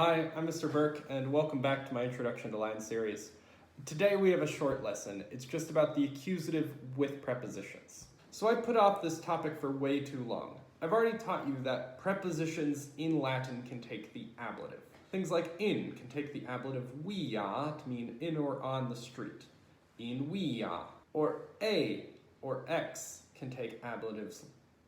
Hi, I'm Mr. Burke, and welcome back to my Introduction to Latin series. Today we have a short lesson. It's just about the accusative with prepositions. So I put off this topic for way too long. I've already taught you that prepositions in Latin can take the ablative. Things like in can take the ablative via to mean in or on the street. In via. Or a or x can take ablatives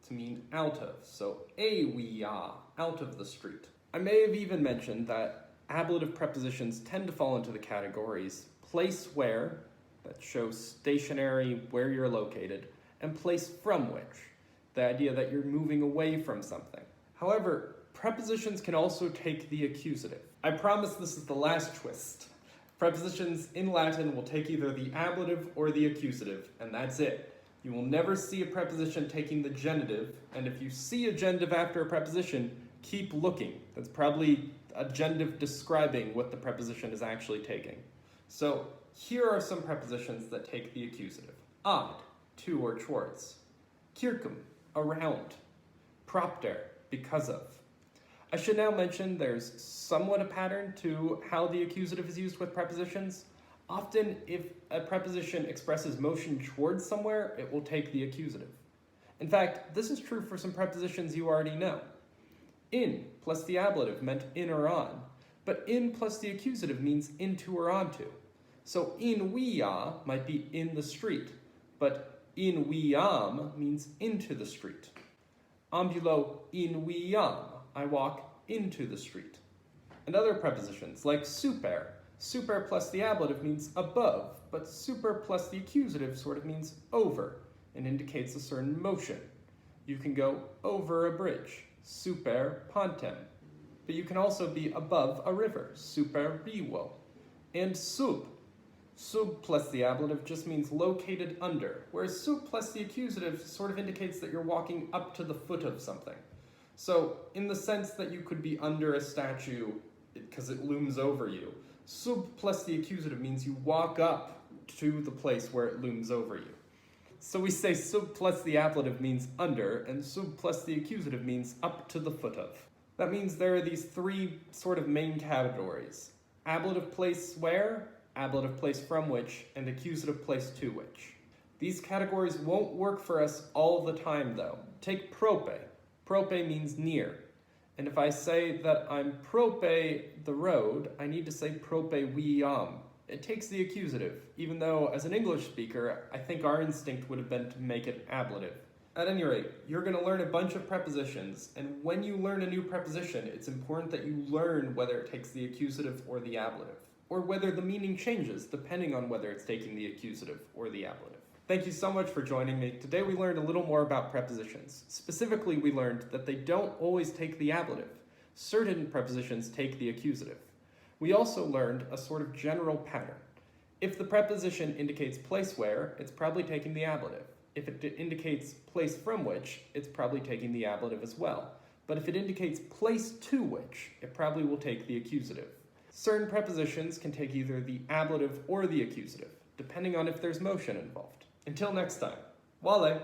to mean out of. So a via, out of the street. I may have even mentioned that ablative prepositions tend to fall into the categories place where, that shows stationary, where you're located, and place from which, the idea that you're moving away from something. However, prepositions can also take the accusative. I promise this is the last twist. Prepositions in Latin will take either the ablative or the accusative, and that's it. You will never see a preposition taking the genitive, and if you see a genitive after a preposition, keep looking. That's probably a genitive describing what the preposition is actually taking. So here are some prepositions that take the accusative. Ad, to or towards. Circum, around. Propter, because of. I should now mention there's somewhat a pattern to how the accusative is used with prepositions. Often, if a preposition expresses motion towards somewhere, it will take the accusative. In fact, this is true for some prepositions you already know. In plus the ablative meant in or on, but in plus the accusative means into or onto. So in via might be in the street, but in viam means into the street. Ambulo in viam, I walk into the street. And other prepositions like super. Super plus the ablative means above, but super plus the accusative sort of means over and indicates a certain motion. You can go over a bridge. Super pontem. But you can also be above a river, super rivo. And sub. Sub plus the ablative just means located under, whereas sub plus the accusative sort of indicates that you're walking up to the foot of something. So, in the sense that you could be under a statue because it looms over you, sub plus the accusative means you walk up to the place where it looms over you. So we say sub plus the ablative means under, and sub plus the accusative means up to the foot of. That means there are these three sort of main categories. Ablative place where, ablative place from which, and accusative place to which. These categories won't work for us all the time though. Take prope. Prope means near. And if I say that I'm prope the road, I need to say prope viam. It takes the accusative, even though as an English speaker, I think our instinct would have been to make it ablative. At any rate, you're going to learn a bunch of prepositions, and when you learn a new preposition, it's important that you learn whether it takes the accusative or the ablative, or whether the meaning changes depending on whether it's taking the accusative or the ablative. Thank you so much for joining me. Today we learned a little more about prepositions. Specifically, we learned that they don't always take the ablative. Certain prepositions take the accusative. We also learned a sort of general pattern. If the preposition indicates place where, it's probably taking the ablative. If it indicates place from which, it's probably taking the ablative as well. But if it indicates place to which, it probably will take the accusative. Certain prepositions can take either the ablative or the accusative, depending on if there's motion involved. Until next time, Wale!